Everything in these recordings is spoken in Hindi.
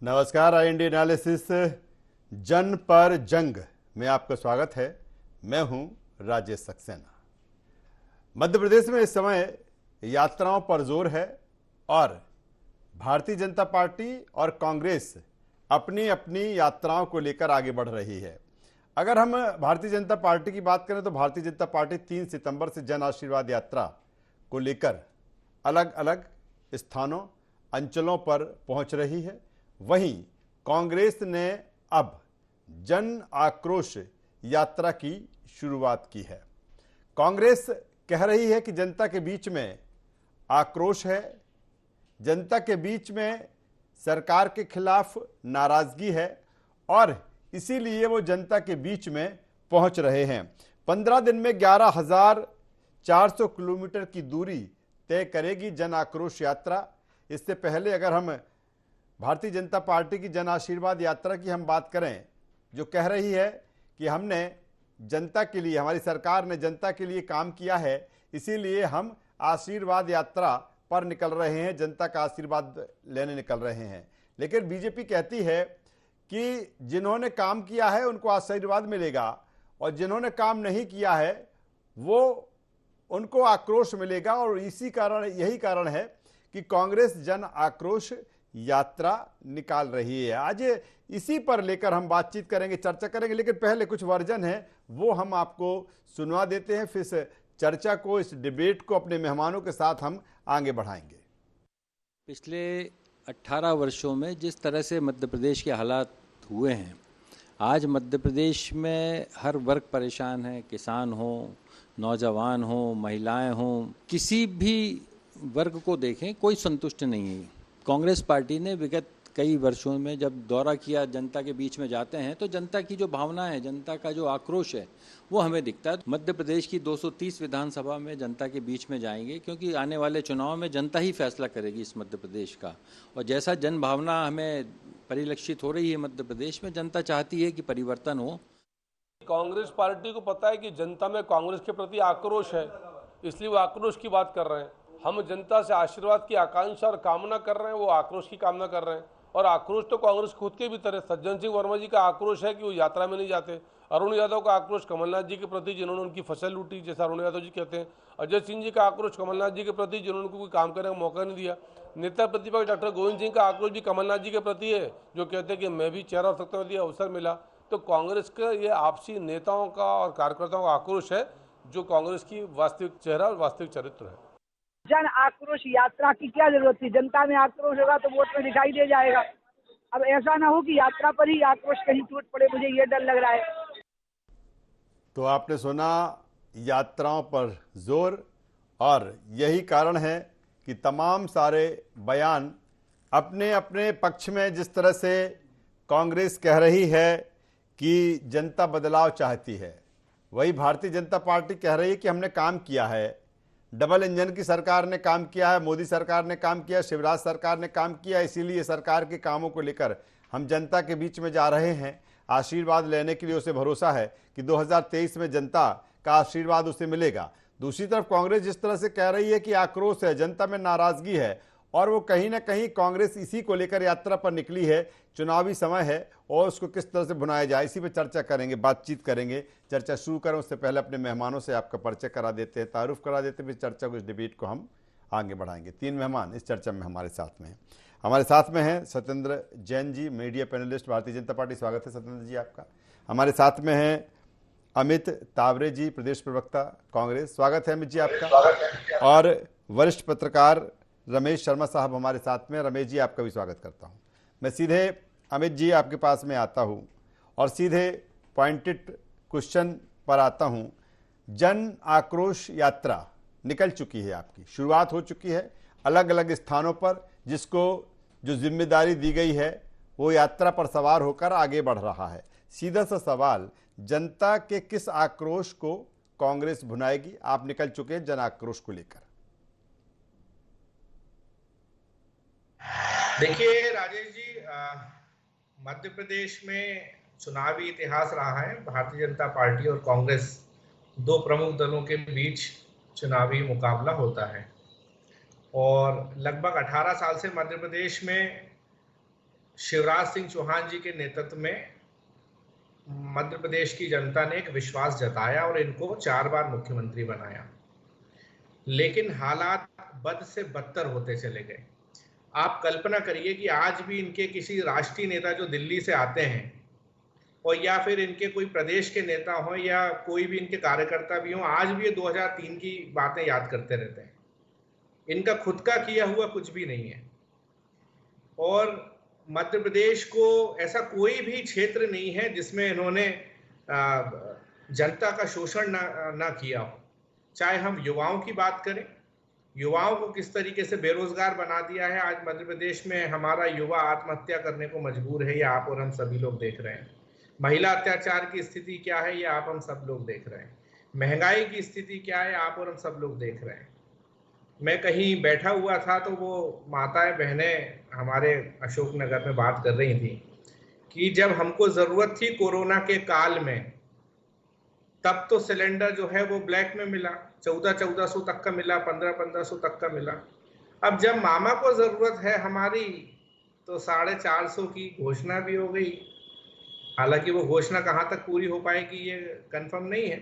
नमस्कार। आई इंडिया एनालिसिस जन पर जंग में आपका स्वागत है। मैं हूं राजेश सक्सेना। मध्य प्रदेश में इस समय यात्राओं पर जोर है और भारतीय जनता पार्टी और कांग्रेस अपनी अपनी यात्राओं को लेकर आगे बढ़ रही है। अगर हम भारतीय जनता पार्टी की बात करें तो भारतीय जनता पार्टी 3 सितंबर से जन आशीर्वाद यात्रा को लेकर अलग अलग स्थानों अंचलों पर पहुंच रही है। वहीं कांग्रेस ने अब जन आक्रोश यात्रा की शुरुआत की है। कांग्रेस कह रही है कि जनता के बीच में आक्रोश है, जनता के बीच में सरकार के खिलाफ नाराजगी है और इसीलिए वो जनता के बीच में पहुंच रहे हैं। 15 दिन में 11,400 किलोमीटर की दूरी तय करेगी जन आक्रोश यात्रा। इससे पहले अगर हम भारतीय जनता पार्टी की जन आशीर्वाद यात्रा की हम बात करें, जो कह रही है कि हमने जनता के लिए, हमारी सरकार ने जनता के लिए काम किया है, इसीलिए हम आशीर्वाद यात्रा पर निकल रहे हैं, जनता का आशीर्वाद लेने निकल रहे हैं। लेकिन बीजेपी कहती है कि जिन्होंने काम किया है उनको आशीर्वाद मिलेगा और जिन्होंने काम नहीं किया है वो उनको आक्रोश मिलेगा। और यही कारण है कि कांग्रेस जन आक्रोश यात्रा निकाल रही है। आज इसी पर लेकर हम बातचीत करेंगे, चर्चा करेंगे, लेकिन पहले कुछ वर्जन है वो हम आपको सुनवा देते हैं। फिर इस चर्चा को, इस डिबेट को अपने मेहमानों के साथ हम आगे बढ़ाएंगे। पिछले 18 वर्षों में जिस तरह से मध्य प्रदेश के हालात हुए हैं, आज मध्य प्रदेश में हर वर्ग परेशान है। किसान हो, नौजवान हो, महिलाएं हो, किसी भी वर्ग को देखें कोई संतुष्ट नहीं है। कांग्रेस पार्टी ने विगत कई वर्षों में जब दौरा किया, जनता के बीच में जाते हैं तो जनता की जो भावना है, जनता का जो आक्रोश है वो हमें दिखता है। मध्य प्रदेश की 230 विधानसभा में जनता के बीच में जाएंगे, क्योंकि आने वाले चुनाव में जनता ही फैसला करेगी इस मध्य प्रदेश का। और जैसा जन भावना हमें परिलक्षित हो रही है मध्य प्रदेश में, जनता चाहती है कि परिवर्तन हो। कांग्रेस पार्टी को पता है कि जनता में कांग्रेस के प्रति आक्रोश है, इसलिए वो आक्रोश की बात कर रहे हैं। हम जनता से आशीर्वाद की आकांक्षा और कामना कर रहे हैं, वो आक्रोश की कामना कर रहे हैं। और आक्रोश तो कांग्रेस खुद के भीतर है। सज्जन सिंह वर्मा जी का आक्रोश है कि वो यात्रा में नहीं जाते। अरुण यादव का आक्रोश कमलनाथ जी के प्रति, जिन्होंने उनकी फसल लूटी, जैसा अरुण यादव जी कहते हैं। अजय सिंह जी का आक्रोश कमलनाथ जी के प्रति, जिन्होंने उनको कोई काम करने का मौका नहीं दिया। नेता प्रतिपक्ष डॉक्टर गोविंद सिंह का आक्रोश भी कमलनाथ जी के प्रति है, जो कहते हैं कि मैं भी चेहरा हो सकता हूँ, यदि अवसर मिला। तो कांग्रेस का ये आपसी नेताओं का और कार्यकर्ताओं का आक्रोश है, जो कांग्रेस की वास्तविक चेहरा और वास्तविक चरित्र है। जन आक्रोश यात्रा की क्या जरूरत थी? जनता में आक्रोश होगा तो वोट में दिखाई दे जाएगा। अब ऐसा ना हो कि यात्रा पर ही आक्रोश कहीं टूट पड़े, मुझे ये डर लग रहा है। तो आपने सुना, यात्राओं पर जोर, और यही कारण है कि तमाम सारे बयान अपने अपने पक्ष में, जिस तरह से कांग्रेस कह रही है कि जनता बदलाव चाहती है, वही भारतीय जनता पार्टी कह रही है कि हमने काम किया है। डबल इंजन की सरकार ने काम किया है, मोदी सरकार ने काम किया, शिवराज सरकार ने काम किया, इसीलिए सरकार के कामों को लेकर हम जनता के बीच में जा रहे हैं। आशीर्वाद लेने के लिए उसे भरोसा है कि 2023 में जनता का आशीर्वाद उसे मिलेगा। दूसरी तरफ कांग्रेस जिस तरह से कह रही है कि आक्रोश है, जनता में नाराजगी है, और वो कहीं ना कहीं कांग्रेस इसी को लेकर यात्रा पर निकली है। चुनावी समय है और उसको किस तरह से भुनाया जाए, इसी पे चर्चा करेंगे, बातचीत करेंगे। चर्चा शुरू करें उससे पहले अपने मेहमानों से आपका परिचय करा देते हैं, तारुफ करा देते हैं, फिर चर्चा को, इस डिबेट को हम आगे बढ़ाएंगे। 3 मेहमान इस चर्चा में हमारे साथ में हैं। हमारे साथ में हैं Satyendra Jain ji, media panelist, Bharatiya Janata party. स्वागत है सत्येंद्र जी आपका। हमारे साथ में हैं अमित तावरे जी, प्रदेश प्रवक्ता कांग्रेस। स्वागत है अमित जी आपका। और वरिष्ठ पत्रकार रमेश शर्मा साहब हमारे साथ में। रमेश जी आपका भी स्वागत करता हूं। मैं सीधे अमित जी आपके पास में आता हूं और सीधे पॉइंटेड क्वेश्चन पर आता हूं। जन आक्रोश यात्रा निकल चुकी है, आपकी शुरुआत हो चुकी है अलग अलग स्थानों पर, जिसको जो जिम्मेदारी दी गई है वो यात्रा पर सवार होकर आगे बढ़ रहा है। सीधा सा सवाल, जनता के किस आक्रोश को कांग्रेस भुनाएगी? आप निकल चुके हैं जन आक्रोश को लेकर। देखिए राजेश जी, मध्य प्रदेश में चुनावी इतिहास रहा है। भारतीय जनता पार्टी और कांग्रेस, 2 प्रमुख दलों के बीच चुनावी मुकाबला होता है और लगभग 18 साल से मध्य प्रदेश में शिवराज सिंह चौहान जी के नेतृत्व में मध्य प्रदेश की जनता ने एक विश्वास जताया और इनको 4 बार मुख्यमंत्री बनाया। लेकिन हालात बद से बदतर होते चले गए। आप कल्पना करिए कि आज भी इनके किसी राष्ट्रीय नेता जो दिल्ली से आते हैं और या फिर इनके कोई प्रदेश के नेता हो या कोई भी इनके कार्यकर्ता भी हो, आज भी ये 2003 की बातें याद करते रहते हैं। इनका खुद का किया हुआ कुछ भी नहीं है। और मध्य प्रदेश को ऐसा कोई भी क्षेत्र नहीं है जिसमें इन्होंने जनता का शोषण ना किया हो। चाहे हम युवाओं की बात करें, युवाओं को किस तरीके से बेरोजगार बना दिया है। आज मध्य प्रदेश में हमारा युवा आत्महत्या करने को मजबूर है, ये आप और हम सभी लोग देख रहे हैं। महिला अत्याचार की स्थिति क्या है, ये आप हम सब लोग देख रहे हैं। महंगाई की स्थिति क्या है, आप और हम सब लोग देख रहे हैं। मैं कहीं बैठा हुआ था तो वो माताएं बहनें हमारे अशोकनगर में बात कर रही थी कि जब हमको जरूरत थी कोरोना के काल में, तब तो सिलेंडर जो है वो ब्लैक में मिला, 1400 तक का मिला, 1500 तक का मिला। अब जब मामा को जरूरत है हमारी तो 450 की घोषणा भी हो गई। हालांकि वो घोषणा कहाँ तक पूरी हो पाएगी ये कंफर्म नहीं है,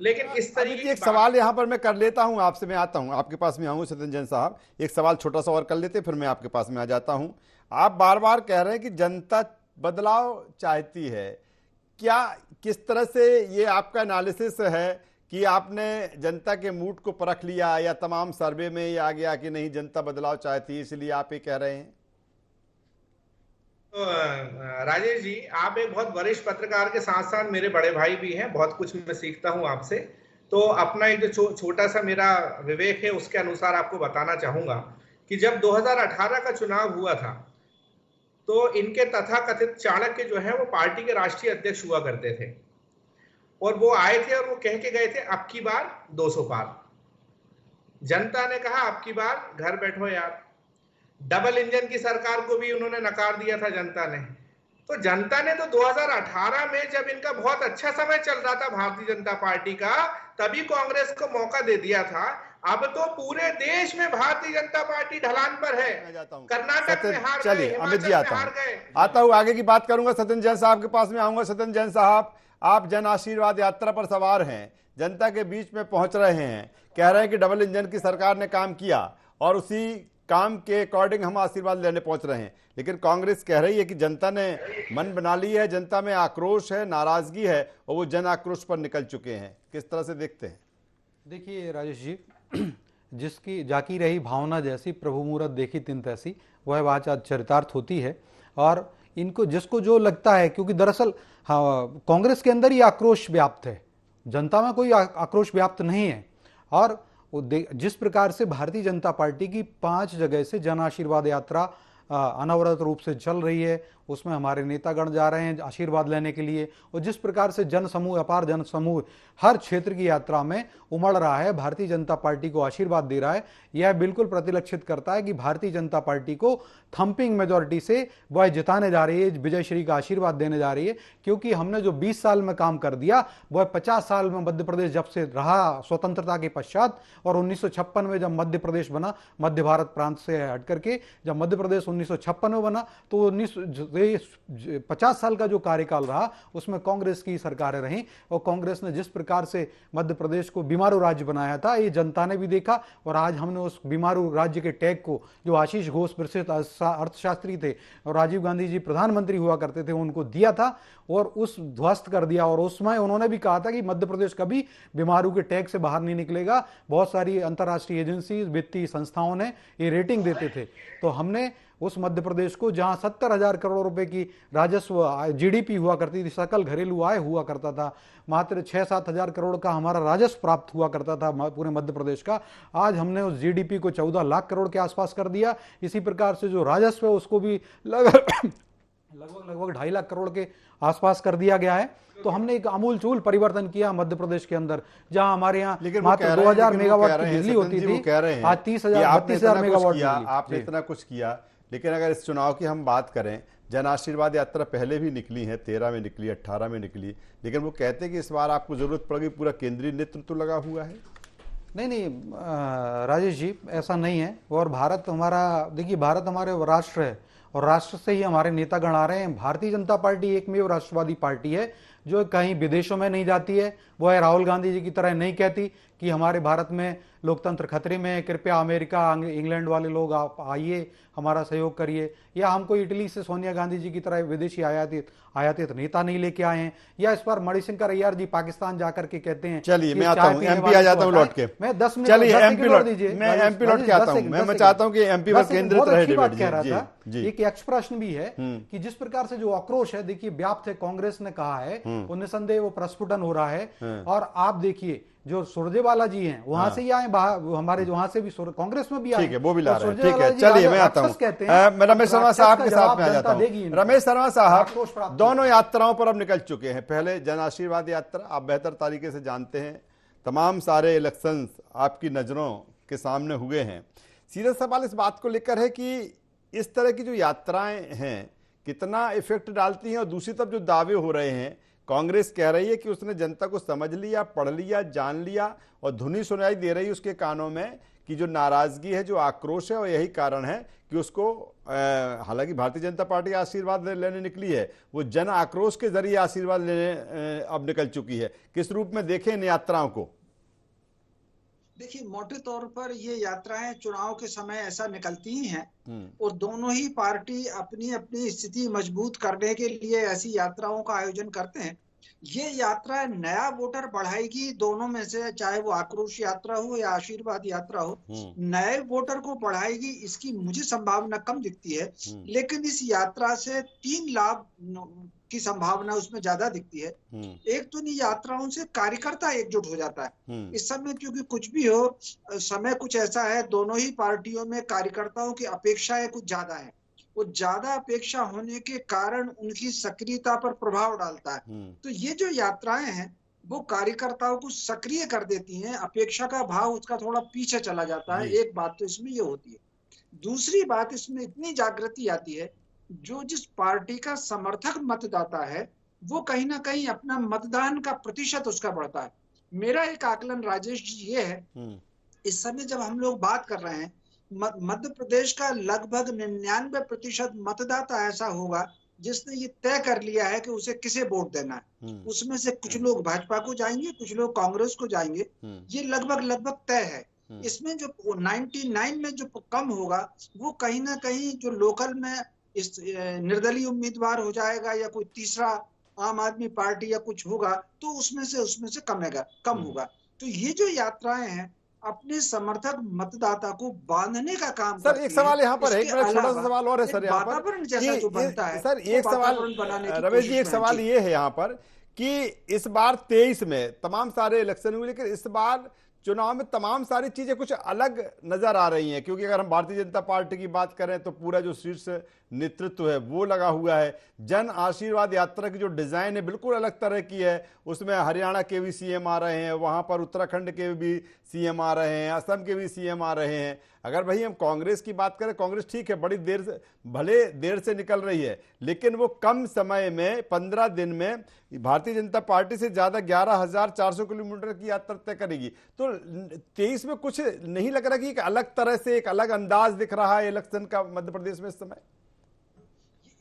लेकिन इस तरीके की एक सवाल यहाँ पर मैं कर लेता हूँ आपसे, मैं आता हूँ आपके पास में आऊँगा सत्येंद्र जैन साहब। एक सवाल छोटा सा और कर लेते, फिर मैं आपके पास में आ जाता हूँ। आप बार बार कह रहे हैं कि जनता बदलाव चाहती है, क्या किस तरह से ये आपका एनालिसिस है कि आपने जनता के मूड को परख लिया या तमाम सर्वे में ये आ गया कि नहीं जनता बदलाव चाहती है इसलिए आप ये कह रहे हैं? तो राजेश जी, आप एक बहुत वरिष्ठ पत्रकार के साथ साथ मेरे बड़े भाई भी हैं, बहुत कुछ मैं सीखता हूं आपसे। तो अपना एक जो छोटा सा मेरा विवेक है उसके अनुसार आपको बताना चाहूंगा कि जब 2018 का चुनाव हुआ था तो इनके तथाकथित चाणक्य जो है वो पार्टी के राष्ट्रीय अध्यक्ष हुआ करते थे और वो आए थे और वो कह के गए थे अब की बार 200 पार। जनता ने कहा अब की बार घर बैठो यार। डबल इंजन की सरकार को भी उन्होंने नकार दिया था जनता ने। तो जनता ने तो 2018 में जब इनका बहुत अच्छा समय चल रहा था भारतीय जनता पार्टी का, तभी कांग्रेस को मौका दे दिया था। अब तो पूरे देश में भारतीय जनता पार्टी ढलान पर है। कर्नाटक में हार गए, हिमाचल में हार गए। आता हूँ आगे की बात करूंगा। सत्येंद्र जैन साहब के पास में आऊंगा। सत्येंद्र जैन साहब, आप जन आशीर्वाद यात्रा पर सवार हैं, जनता के बीच में पहुंच रहे हैं, कह रहे हैं कि डबल इंजन की सरकार ने काम किया और उसी काम के अकॉर्डिंग हम आशीर्वाद लेने पहुंच रहे हैं। लेकिन कांग्रेस कह रही है कि जनता ने मन बना ली है, जनता में आक्रोश है, नाराजगी है और वो जन आक्रोश पर निकल चुके हैं। किस तरह से देखते हैं? देखिए राजेश जी, जिसकी जाकी रही भावना जैसी प्रभु मूरत देखी तिन तैसी, वह वाचा चरितार्थ होती है। और इनको जिसको जो लगता है, क्योंकि दरअसल हाँ, कांग्रेस के अंदर ही आक्रोश व्याप्त है, जनता में कोई आक्रोश व्याप्त नहीं है। और जिस प्रकार से भारतीय जनता पार्टी की 5 जगह से जन आशीर्वाद यात्रा अनवरत रूप से चल रही है, उसमें हमारे नेतागण जा रहे हैं आशीर्वाद लेने के लिए, और जिस प्रकार से जन समूह, अपार जन समूह हर क्षेत्र की यात्रा में उमड़ रहा है, भारतीय जनता पार्टी को आशीर्वाद दे रहा है, यह बिल्कुल प्रतिलक्षित करता है कि भारतीय जनता पार्टी को थंपिंग मेजॉरिटी से वह जिताने जा रही है, विजय श्री का आशीर्वाद देने जा रही है। क्योंकि हमने जो 20 साल में काम कर दिया वह 50 साल में मध्य प्रदेश जब से रहा स्वतंत्रता के पश्चात, और 1956 में जब मध्य प्रदेश बना, मध्य भारत प्रांत से हट करके जब मध्य प्रदेश 1956 में बना, तो 50 साल का जो कार्यकाल रहा उसमें कांग्रेस की सरकारें रहीं। और कांग्रेस ने जिस प्रकार से मध्य प्रदेश को बीमारू राज्य बनाया था, ये जनता ने भी देखा। और आज हमने उस बीमारू राज्य के टैग को, जो आशीष घोष प्रसिद्ध अर्थशास्त्री थे और राजीव गांधी जी प्रधानमंत्री हुआ करते थे, उनको दिया था और उस ध्वस्त कर दिया। और उसमें उन्होंने भी कहा था कि मध्य प्रदेश कभी बीमारू के टैग से बाहर नहीं निकलेगा। बहुत सारी अंतर्राष्ट्रीय एजेंसी, वित्तीय संस्थाओं ने ये रेटिंग देते थे। तो हमने उस मध्य प्रदेश को, जहां 70,000 करोड़ रुपए की राजस्व जीडीपी हुआ करती थी, सकल घरेलू आय हुआ करता था, मात्र 6-7 हजार करोड़ का हमारा राजस्व प्राप्त हुआ करता था पूरे मध्य प्रदेश का, आज हमने उस जीडीपी को 14 लाख करोड़ के आसपास कर दिया। इसी प्रकार से जो राजस्व है उसको भी लगभग 2.5 लाख करोड़ के आसपास कर दिया गया है। तो हमने एक आमूलचूल परिवर्तन किया मध्य प्रदेश के अंदर, जहां हमारे यहाँ मात्र 2000 मेगावाट की बिजली होती थी, आज 30,000 मेगावाट। आपने इतना कुछ किया, लेकिन अगर इस चुनाव की हम बात करें, जन आशीर्वाद यात्रा पहले भी निकली है, 13 में निकली, 18 में निकली, लेकिन वो कहते हैं कि इस बार आपको जरूरत पड़ेगी, पूरा केंद्रीय नेतृत्व लगा हुआ है। नहीं राजेश जी, ऐसा नहीं है। और भारत हमारा, देखिए भारत हमारे राष्ट्र है और राष्ट्र से ही हमारे नेतागण आ रहे हैं। भारतीय जनता पार्टी एकमेव राष्ट्रवादी पार्टी है जो कहीं विदेशों में नहीं जाती है। वो है राहुल गांधी जी की तरह नहीं कहती कि हमारे भारत में लोकतंत्र खतरे में है, कृपया अमेरिका इंग्लैंड वाले लोग आप आइए, हमारा सहयोग करिए, या हमको इटली से सोनिया गांधी जी की तरह विदेशी आयातित नेता नहीं लेके आए हैं, या इस बार मणिशंकर अय्यर जी पाकिस्तान जाकर के कहते हैं। चलिए मैं आता हूं, एमपी आ जाता हूं लौट के। मैं 10 मिनट, चलिए 10 एमपी सेकंड लौट दीजिए। मैं एमपी लौट के आता हूं। मैं चाहता हूं कि एमपी पर केंद्रित रहे डिबेट। कह रहा था जी एक यक्ष प्रश्न भी है कि जिस प्रकार से जो आक्रोश है देखिए व्याप्त है, कांग्रेस ने कहा है, वो निसंदेह वो प्रस्फुटन हो रहा है। और आप देखिए जो सुरजेवाला जी हैं वहां से ही आए, हमारे वहां से भी कांग्रेस में भी आए, ठीक है, वो भी ला रहे हैं। सुरजेवाला ठीक है, जी चलिए मैं आता राक्षस कहते हूं। हैं। मैं रमेश शर्मा साहब के साथ में आ जाता देगी हूं। इनको। रमेश शर्मा आक्रोश साहब प्राप्त दोनों यात्राओं पर अब निकल चुके हैं। पहले जन आशीर्वाद यात्रा, आप बेहतर तरीके से जानते हैं, तमाम सारे इलेक्शंस आपकी नजरों के सामने हुए हैं। सीधा सवाल इस बात को लेकर है कि इस तरह की जो यात्राएं हैं कितना इफेक्ट डालती हैं, और दूसरी तरफ जो दावे हो रहे हैं, कांग्रेस कह रही है कि उसने जनता को समझ लिया, पढ़ लिया, जान लिया, और धुनी सुनाई दे रही है उसके कानों में कि जो नाराजगी है, जो आक्रोश है, और यही कारण है कि उसको हालांकि भारतीय जनता पार्टी आशीर्वाद लेने निकली है, वो जन आक्रोश के जरिए आशीर्वाद लेने अब निकल चुकी है। किस रूप में देखें इन यात्राओं को? देखिए, मोटे तौर पर ये यात्राएं चुनाव के समय ऐसा निकलती ही हैं, और दोनों ही पार्टी अपनी अपनी स्थिति मजबूत करने के लिए ऐसी यात्राओं का आयोजन करते हैं। ये यात्रा नया वोटर बढ़ाएगी दोनों में से, चाहे वो आक्रोश यात्रा हो या आशीर्वाद यात्रा हो, नए वोटर को बढ़ाएगी, इसकी मुझे संभावना कम दिखती है। लेकिन इस यात्रा से 3 लाभ की संभावना उसमें ज्यादा दिखती है। एक तो इन यात्राओं से कार्यकर्ता एकजुट हो जाता है इस समय, क्योंकि कुछ भी हो, समय कुछ ऐसा है, दोनों ही पार्टियों में कार्यकर्ताओं की अपेक्षाएं कुछ ज्यादा है। वो ज्यादा अपेक्षा होने के कारण उनकी सक्रियता पर प्रभाव डालता है। तो ये जो यात्राएं हैं वो कार्यकर्ताओं को सक्रिय कर देती हैं, अपेक्षा का भाव उसका थोड़ा पीछे चला जाता है। एक बात तो इसमें ये होती है। दूसरी बात, इसमें इतनी जागृति आती है, जो जिस पार्टी का समर्थक मतदाता है वो कहीं ना कहीं अपना मतदान का प्रतिशत उसका बढ़ता है। मेरा एक आकलन राजेश जी ये है, इस समय जब हम लोग बात कर रहे हैं, मध्य प्रदेश का लगभग 99% मतदाता ऐसा होगा जिसने ये तय कर लिया है कि उसे किसे वोट देना है। उसमें से कुछ लोग भाजपा को जाएंगे, कुछ लोग कांग्रेस को जाएंगे, ये लगभग तय है। इसमें जो 99 में जो कम होगा वो कहीं ना कहीं जो लोकल में इस निर्दलीय उम्मीदवार हो जाएगा, या कोई तीसरा आम आदमी पार्टी या कुछ होगा, तो उसमें से कम होगा। तो ये जो यात्राएं हैं अपने समर्थक मतदाता को बांधने का काम सर, एक सवाल यहाँ पर है, एक छोटा सा सवाल और है सर यहाँ पर, वातावरण जैसा जो बनता है सर एक सवाल रमेश जी, एक सवाल ये है यहाँ पर कि इस बार 23 में तमाम सारे इलेक्शन हुए, लेकिन इस बार चुनाव में तमाम सारी चीजें कुछ अलग नजर आ रही हैं। क्योंकि अगर हम भारतीय जनता पार्टी की बात करें तो पूरा जो शीर्ष नेतृत्व है वो लगा हुआ है। जन आशीर्वाद यात्रा की जो डिजाइन है बिल्कुल अलग तरह की है। उसमें हरियाणा के भी सीएम आ रहे हैं, वहां पर उत्तराखंड के भी सीएम आ रहे हैं, असम के भी सीएम आ रहे हैं। अगर भाई हम कांग्रेस की बात करें, कांग्रेस ठीक है बड़ी देर से, भले देर से निकल रही है, लेकिन वो कम समय में 15 दिन में भारतीय जनता पार्टी से ज्यादा 11,400 किलोमीटर की यात्रा तय करेगी। तो 23 में कुछ नहीं लग रहा कि एक अलग तरह से, एक अलग अंदाज दिख रहा है इलेक्शन का मध्य प्रदेश में इस समय?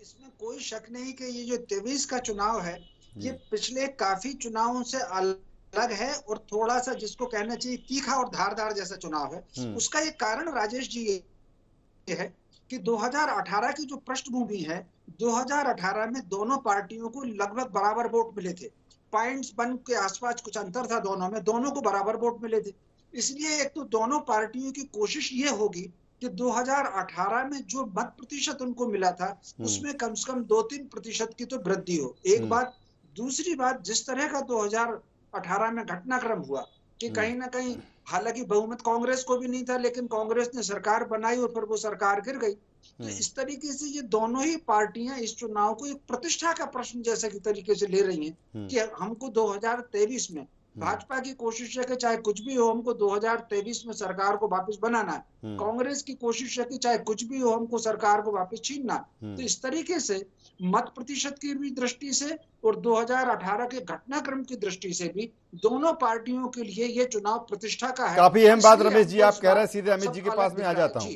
इसमें कोई शक नहीं कि ये जो 23 का चुनाव है ये पिछले काफी चुनावों से अलग है, और थोड़ा सा जिसको कहना चाहिए तीखा और धारदार जैसा चुनाव है। उसका एक कारण राजेश जी ये है कि 2018 की जो पृष्ठभूमि है, 2018 में दोनों पार्टियों को लगभग बराबर वोट मिले थे। पॉइंट्स 1 के आसपास कुछ अंतर था दोनों में, दोनों को बराबर वोट मिले थे। इसलिए एक तो दोनों पार्टियों की कोशिश ये होगी कि 2018 में जो मत प्रतिशत उनको मिला था उसमें कम से कम 2-3% की तो वृद्धि हो। एक बात। दूसरी बात, जिस तरह का 2018 में घटनाक्रम हुआ कि कहीं ना कहीं, हालांकि बहुमत कांग्रेस को भी नहीं था, लेकिन कांग्रेस ने सरकार बनाई और फिर वो सरकार गिर गई। तो इस तरीके से ये दोनों ही पार्टियां इस चुनाव को एक प्रतिष्ठा का प्रश्न जैसा की तरीके से ले रही हैं कि हमको 2023 में, भाजपा की कोशिश है कि चाहे कुछ भी हो हमको 2023 में सरकार को वापस बनाना है, कांग्रेस की कोशिश है कि चाहे कुछ भी हो हमको सरकार को वापस छीनना। तो इस तरीके से मत प्रतिशत की भी दृष्टि से और 2018 के घटनाक्रम की दृष्टि से भी दोनों पार्टियों के लिए ये चुनाव प्रतिष्ठा का है। काफी अहम बात रमेश जी आप कह रहे हैं, सीधे अमित जी के पास में आ जाता हूँ।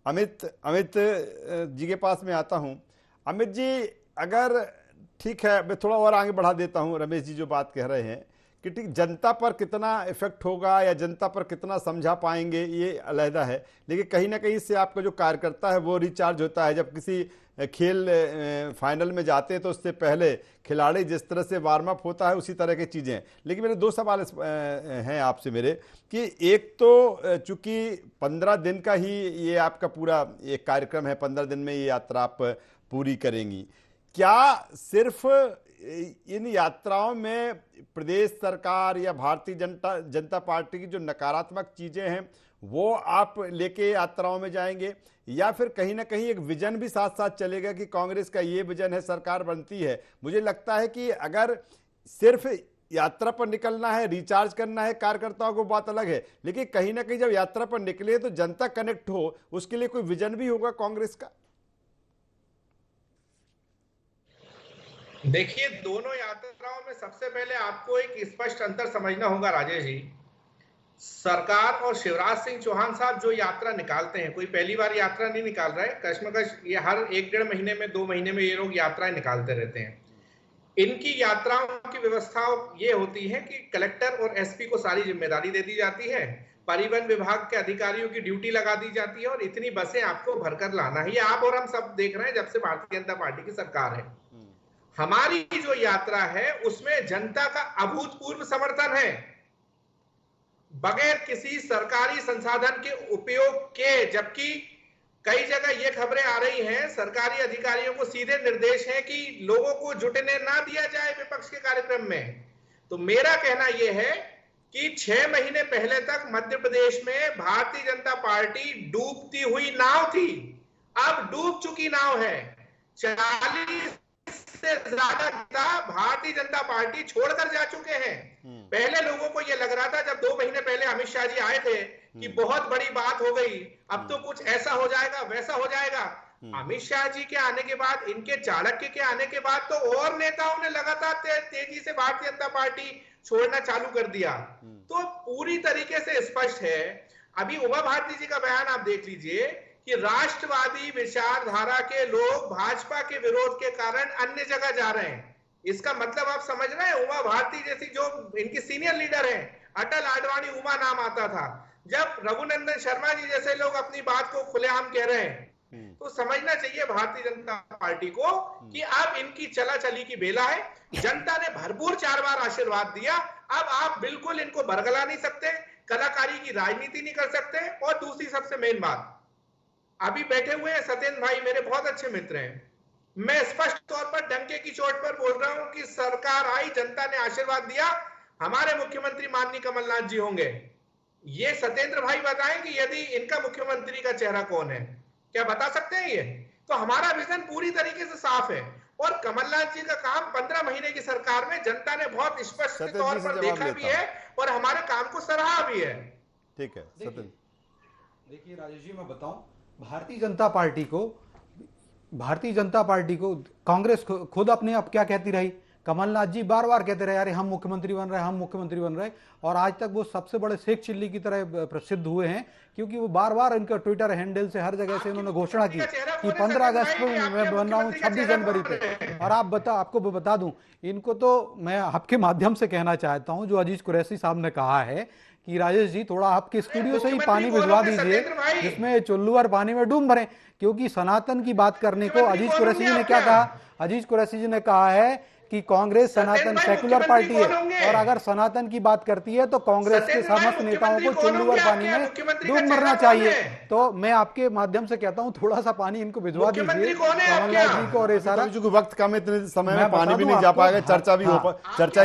अमित जी के पास में आता हूं। अमित जी, अगर ठीक है, मैं थोड़ा और आगे बढ़ा देता हूं। रमेश जी जो बात कह रहे हैं कि ठीक जनता पर कितना इफेक्ट होगा या जनता पर कितना समझा पाएंगे ये अलहदा है, लेकिन कहीं ना कहीं इससे आपका जो कार्यकर्ता है वो रिचार्ज होता है। जब किसी खेल फाइनल में जाते हैं तो उससे पहले खिलाड़ी जिस तरह से वार्म अप होता है उसी तरह की चीज़ें। लेकिन मेरे दो सवाल हैं आपसे मेरे, कि एक तो चूंकि 15 दिन का ही ये आपका पूरा एक कार्यक्रम है, 15 दिन में ये यात्रा आप पूरी करेंगी, क्या सिर्फ इन यात्राओं में प्रदेश सरकार या भारतीय जनता पार्टी की जो नकारात्मक चीजें हैं वो आप लेके यात्राओं में जाएंगे, या फिर कहीं ना कहीं एक विजन भी साथ साथ चलेगा कि कांग्रेस का ये विजन है, सरकार बनती है? मुझे लगता है कि अगर सिर्फ यात्रा पर निकलना है, रिचार्ज करना है कार्यकर्ताओं को, बात अलग है, लेकिन कहीं ना कहीं जब यात्रा पर निकले तो जनता कनेक्ट हो, उसके लिए कोई विजन भी होगा कांग्रेस का। देखिए, दोनों यात्राओं में सबसे पहले आपको एक स्पष्ट अंतर समझना होगा राजेश जी। सरकार और शिवराज सिंह चौहान साहब जो यात्रा निकालते हैं, कोई पहली बार यात्रा नहीं निकाल रहा है, कश्मकश ये हर 1-1.5 महीने में 2 महीने में ये लोग यात्राएं निकालते रहते हैं। इनकी यात्राओं की व्यवस्था ये होती है कि कलेक्टर और एसपी को सारी जिम्मेदारी दे दी जाती है, परिवहन विभाग के अधिकारियों की ड्यूटी लगा दी जाती है और इतनी बसें आपको भरकर लाना है। ये आप और हम सब देख रहे हैं जब से भारतीय जनता पार्टी की सरकार है। हमारी जो यात्रा है उसमें जनता का अभूतपूर्व समर्थन है, बगैर किसी सरकारी संसाधन के उपयोग के। जबकि कई जगह ये खबरें आ रही हैं, सरकारी अधिकारियों को सीधे निर्देश है कि लोगों को जुटने ना दिया जाए विपक्ष के कार्यक्रम में। तो मेरा कहना यह है कि 6 महीने पहले तक मध्य प्रदेश में भारतीय जनता पार्टी डूबती हुई नाव थी, अब डूब चुकी नाव है। 40 से ज्यादा नेता भारतीय जनता पार्टी छोड़कर जा चुके हैं। पहले लोगों को यह लग रहा था जब 2 महीने पहले अमित शाह जी आए थे कि बहुत बड़ी बात हो गई, अब तो कुछ ऐसा हो जाएगा वैसा हो जाएगा। अमित शाह जी के आने के बाद, इनके चाणक्य के आने के बाद तो और नेताओं ने लगातार तेजी से भारतीय जनता पार्टी छोड़ना चालू कर दिया। तो पूरी तरीके से स्पष्ट है। अभी उमा भारती जी का बयान आप देख लीजिए कि राष्ट्रवादी विचारधारा के लोग भाजपा के विरोध के कारण अन्य जगह जा रहे हैं। इसका मतलब आप समझ रहे हैं, उमा भारती जैसी जो इनकी सीनियर लीडर हैं, अटल आडवाणी उमा नाम आता था, जब रघुनंदन शर्मा जी जैसे लोग अपनी बात को खुलेआम कह रहे हैं, तो समझना चाहिए भारतीय जनता पार्टी को कि अब इनकी चला चली की बेला है। जनता ने भरपूर 4 बार आशीर्वाद दिया, अब आप बिल्कुल इनको बरगला नहीं सकते, कलाकारी की राजनीति नहीं कर सकते। और दूसरी सबसे मेन बात, अभी बैठे हुए हैं सत्येंद्र भाई, मेरे बहुत अच्छे मित्र हैं, मैं स्पष्ट तौर पर डंके की चोट पर बोल रहा हूं कि सरकार आई, जनता ने आशीर्वाद दिया, हमारे मुख्यमंत्री माननीय कमलनाथ जी होंगे। ये सत्येंद्र भाई बताएं कि यदि इनका मुख्यमंत्री का चेहरा कौन है, क्या बता सकते हैं? ये तो हमारा विजन पूरी तरीके से साफ है और कमलनाथ जी का काम 15 महीने की सरकार में जनता ने बहुत स्पष्ट तौर पर देखा भी है और हमारे काम को सराहा भी है। ठीक है सत्येंद्र। देखिए राजेश जी, मैं बताऊं, भारतीय जनता पार्टी को कांग्रेस खुद अपने आप क्या कहती रही, कमलनाथ जी बार बार कहते रहे अरे हम मुख्यमंत्री बन रहे हैं, हम मुख्यमंत्री बन रहे हैं, और आज तक वो सबसे बड़े शेख चिल्ली की तरह प्रसिद्ध हुए हैं, क्योंकि वो बार बार इनका ट्विटर हैंडल से हर जगह से उन्होंने घोषणा की कि 15 अगस्त को मैं बन रहा हूँ, 26 जनवरी पे। और आपको बता दूं, इनको तो मैं आपके माध्यम से कहना चाहता हूं, जो अजीज कुरैशी साहब ने कहा है कि राजेश जी थोड़ा आपके स्टूडियो से ही पानी भिजवा दीजिए जिसमें चुल्लू और पानी में डूब भरें, क्योंकि सनातन की बात करने को अजीज कुरैशी जी ने क्या कहा, अजीज कुरैशी जी ने कहा है कि कांग्रेस सनातन सेकुलर पार्टी है, और अगर सनातन की बात करती है तो कांग्रेस के समस्त नेताओं को चुल्लू और पानी में डूब मरना चाहिए। तो मैं आपके माध्यम से कहता हूं थोड़ा सा पानी इनको भिजवा दीजिए कमलनाथ जी को। और सारा वक्त कम, इतने समय में पानी भी नहीं जा पाएगा, चर्चा ही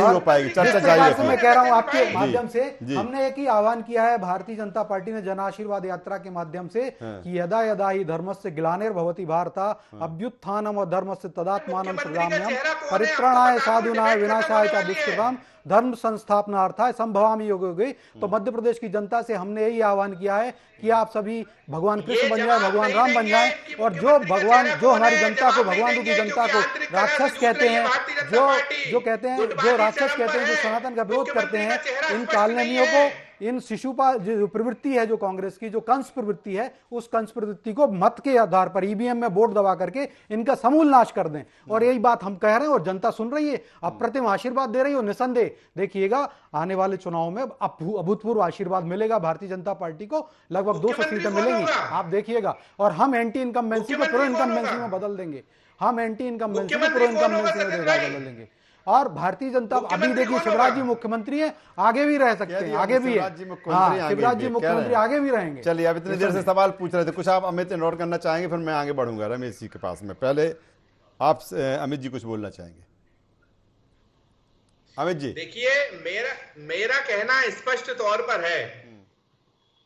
हो पाएगी, चर्चा जारी। मैं कह रहा हूं आपके माध्यम से हमने एक ही आह्वान किया है भारतीय जनता पार्टी ने जन आशीर्वाद यात्रा के माध्यम से कि यदा यदा ही धर्मस्य ग्लानिर्भवति भारत अभ्युत्थानम धर्मस्य तदात्मानं सृजाम्यहम् परित्राणाय साधूनां विनाशाय च दुष्कृताम् धर्म संस्थापनार्थाय संभवामि युगे। तो मध्य प्रदेश की जनता से हमने यही आह्वान किया है कि आप सभी भगवान कृष्ण बन जाए, भगवान राम बन जाए, और जो हमारी जनता को, भगवान रूपी जनता को राक्षस कहते हैं, जो कहते हैं, जो राक्षस कहते हैं, जो सनातन का विरोध करते हैं, इन कालनेमियों को, इन शिशुपाल जो प्रवृत्ति है, जो कांग्रेस की जो कंस प्रवृत्ति है, उस कंस प्रवृत्ति को मत के आधार पर ईवीएम में वोट दबा करके इनका समूल नाश कर दें। और यही बात हम कह रहे हैं और जनता सुन रही है, अप्रतिम आशीर्वाद दे रही है। निसंदेह देखिएगा आने वाले चुनाव में अभूतपूर्व आशीर्वाद मिलेगा भारतीय जनता पार्टी को, लगभग 200 सीटें मिलेंगी, आप देखिएगा। और हम एंटी इनकम्बेंसी को प्रो इनकम्बेंसी में बदल देंगे, हम एंटी इनकम्बेंसी को प्रो इनकम्बेंसी में बदल देंगे। और भारतीय जनता, अभी देखिए शिवराज जी मुख्यमंत्री हैं, आगे भी रह सकते हैं, आगे भी है, शिवराज जी मुख्यमंत्री आगे भी रहेंगे। चलिए, अब इतनी देर से सवाल पूछ रहे थे, कुछ आप अमित नोट करना चाहेंगे, फिर मैं आगे बढ़ूंगा रमेश जी के पास में। पहले आप अमित जी कुछ बोलना चाहेंगे? अमित जी देखिए, मेरा कहना स्पष्ट तौर पर है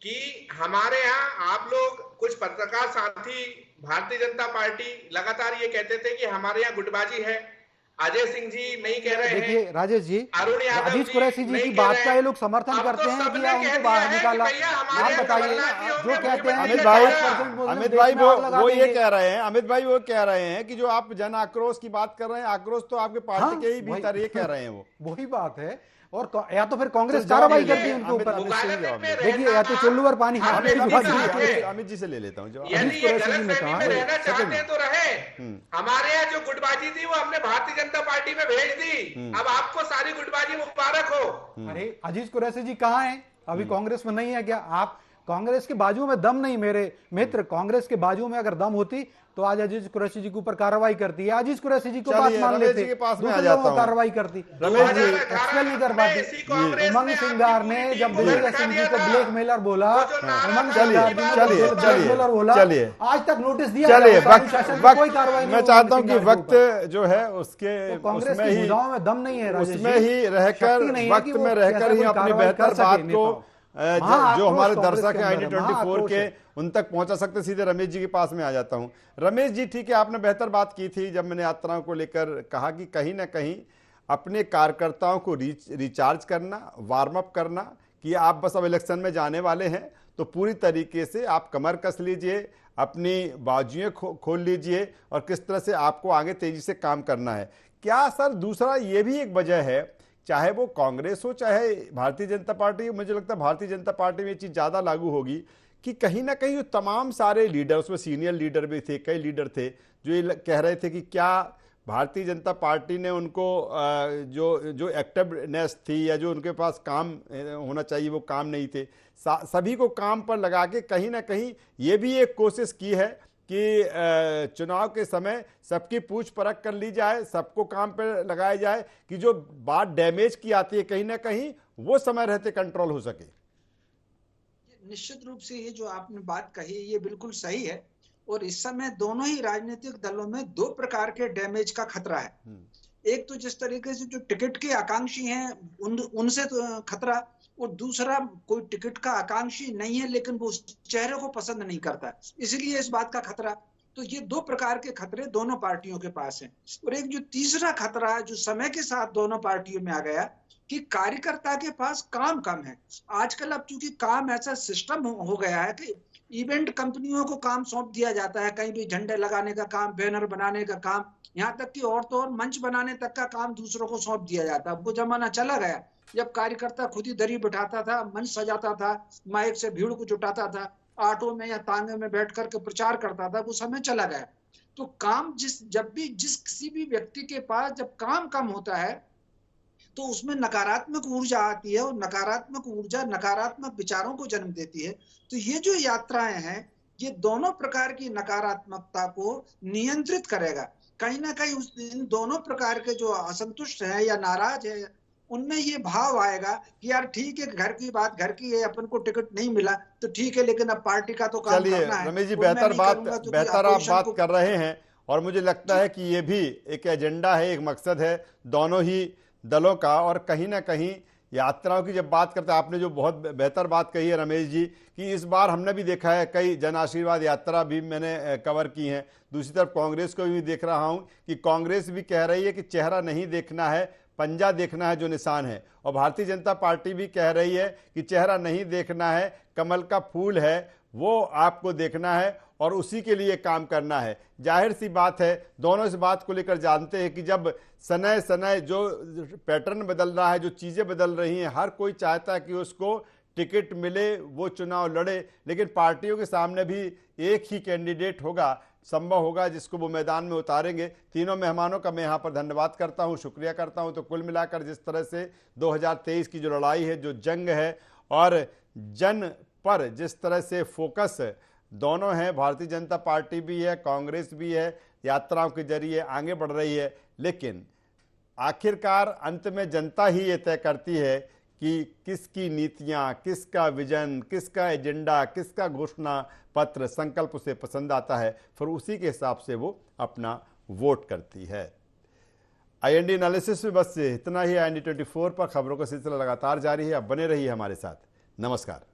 कि हमारे यहाँ आप लोग कुछ पत्रकार साथी भारतीय जनता पार्टी लगातार ये कहते थे कि हमारे यहाँ गुटबाजी है। अजय सिंह जी नहीं कह रहे हैं। देखिए राजेश जी, अरुण यादव अजीज कुरैशी जी की बात का ये लोग समर्थन करते हैं कि उनको बाहर निकाला। आप बताइए, जो कहते हैं अमित भाई वो ये कह रहे हैं, अमित भाई वो कह रहे हैं कि जो आप जन आक्रोश की बात कर रहे हैं, आक्रोश तो आपके पार्टी के ही भीतर, ये कह रहे हैं वो वही बात है। और या तो फिर कांग्रेस कार्रवाई करती है उनके ऊपर। देखिए, या तो चुल्लू पर पानी। अमित जी से ले लेता हूँ जो तो रहे। हमारे यहाँ जो गुटबाजी थी वो हमने भारतीय जनता पार्टी में भेज दी। अब आपको सारी गुटबाजी मुबारक हो। अरे अजीज कुरैशी जी कहाँ हैं? अभी कांग्रेस में नहीं है क्या? आप कांग्रेस के बाजू में दम नहीं मेरे मित्र, कांग्रेस के बाजू में अगर दम होती तो आज अजीज कुरैशी जी के ऊपर कार्रवाई करती है। अजीज कुरैशी जी को बात मान लेते, के पास में आ जाता हूं। कार्रवाई करती, रमेश जी एक्सपेल नहीं कर पाती। उमंग सिंगार ने जब विजय सिंह जी को ब्लैकमेलर बोला, उमंग सिंगार जी ने ब्लैकमेलर बोला, आज तक नोटिस दिया। चलिए, कोई कार्रवाई नहीं। मैं चाहता हूँ कि वक्त जो है उसके कांग्रेस की भुजाओं में दम नहीं है, उसमें ही रहकर, वक्त में रहकर ही अपनी बेहतर बात को जो हमारे दर्शक हैं ID24 के, उन तक पहुंचा सकते। सीधे रमेश जी के पास में आ जाता हूं। रमेश जी, ठीक है, आपने बेहतर बात की थी जब मैंने यात्राओं को लेकर कहा कि कहीं ना कहीं अपने कार्यकर्ताओं को रिचार्ज करना, वार्म अप करना, कि आप बस अब इलेक्शन में जाने वाले हैं तो पूरी तरीके से आप कमर कस लीजिए, अपनी बाजुएं खोल लीजिए और किस तरह से आपको आगे तेजी से काम करना है। क्या सर दूसरा ये भी एक वजह है, चाहे वो कांग्रेस हो चाहे भारतीय जनता पार्टी, मुझे लगता है भारतीय जनता पार्टी में ये चीज़ ज़्यादा लागू होगी कि कहीं ना कहीं तमाम सारे लीडर, उसमें सीनियर लीडर भी थे, कई लीडर थे जो ये कह रहे थे कि क्या भारतीय जनता पार्टी ने उनको जो एक्टिवनेस थी या जो उनके पास काम होना चाहिए वो काम नहीं थे, सभी को काम पर लगा के कहीं ना कहीं ये भी एक कोशिश की है कि चुनाव के समय सबकी पूछ परख कर ली जाए, सबको काम पर लगाया जाए कि जो बात डैमेज की आती है कहीं ना कहीं वो समय रहते कंट्रोल हो सके। निश्चित रूप से ये जो आपने बात कही ये बिल्कुल सही है। और इस समय दोनों ही राजनीतिक दलों में दो प्रकार के डैमेज का खतरा है। एक तो जिस तरीके से जो टिकट के आकांक्षी हैं उनसे तो खतरा, और दूसरा कोई टिकट का आकांक्षी नहीं है लेकिन वो उस चेहरे को पसंद नहीं करता, इसलिए इस बात का खतरा। तो ये दो प्रकार के खतरे दोनों पार्टियों के पास हैं। और एक जो तीसरा खतरा जो समय के साथ दोनों पार्टियों में आ गया कि कार्यकर्ता के पास काम कम है। आजकल अब चूंकि काम ऐसा सिस्टम हो गया है कि इवेंट कंपनियों को काम सौंप दिया जाता है, कहीं भी झंडे लगाने का काम, बैनर बनाने का काम, यहाँ तक कि और तो और मंच बनाने तक का काम दूसरों को सौंप दिया जाता है। वो जमाना चला गया जब कार्यकर्ता खुद ही दरी बिठाता था, मंच सजाता था, माइक से भीड़ को जुटाता था, ऑटो में या तांगे में बैठ करके प्रचार करता था, वो समय चला गया। तो काम जब भी किसी भी व्यक्ति के पास जब काम कम होता है तो उसमें नकारात्मक ऊर्जा आती है, और नकारात्मक ऊर्जा नकारात्मक विचारों को जन्म देती है। तो ये जो यात्राएं हैं ये दोनों प्रकार की नकारात्मकता को नियंत्रित करेगा। कहीं ना कहीं इन दोनों प्रकार के जो असंतुष्ट हैं या नाराज है उनमें ये भाव आएगा कि यार ठीक है, घर की बात घर की है, अपन को टिकट नहीं मिला तो ठीक है, लेकिन अब पार्टी का तो काम करना है। रमेश जी, बेहतर आप बात कर रहे हैं और मुझे लगता है कि ये भी एक एजेंडा है, एक मकसद है दोनों ही दलों का। और कहीं ना कहीं यात्राओं की जब बात करते हैं, आपने जो बहुत बेहतर बात कही है रमेश जी कि इस बार हमने भी देखा है, कई जन आशीर्वाद यात्रा भी मैंने कवर की हैं। दूसरी तरफ कांग्रेस को भी देख रहा हूं कि कांग्रेस भी कह रही है कि चेहरा नहीं देखना है, पंजा देखना है जो निशान है। और भारतीय जनता पार्टी भी कह रही है कि चेहरा नहीं देखना है, कमल का फूल है वो आपको देखना है और उसी के लिए काम करना है। जाहिर सी बात है, दोनों इस बात को लेकर जानते हैं कि जब समय समय जो पैटर्न बदल रहा है, जो चीज़ें बदल रही हैं, हर कोई चाहता है कि उसको टिकट मिले, वो चुनाव लड़े, लेकिन पार्टियों के सामने भी एक ही कैंडिडेट होगा, संभव होगा जिसको वो मैदान में उतारेंगे। तीनों मेहमानों का मैं यहाँ पर धन्यवाद करता हूँ, शुक्रिया करता हूँ। तो कुल मिलाकर जिस तरह से 2023 की जो लड़ाई है, जो जंग है और जन पर जिस तरह से फोकस दोनों हैं, भारतीय जनता पार्टी भी है, कांग्रेस भी है, यात्राओं के जरिए आगे बढ़ रही है, लेकिन आखिरकार अंत में जनता ही ये तय करती है कि किसकी नीतियां, किसका विजन, किसका एजेंडा, किसका घोषणा पत्र, संकल्प उसे पसंद आता है, फिर उसी के हिसाब से वो अपना वोट करती है। IND एनालिसिस में बस इतना ही। IND 24 पर खबरों का सिलसिला लगातार जारी है, अब बने रहिए हमारे साथ। नमस्कार।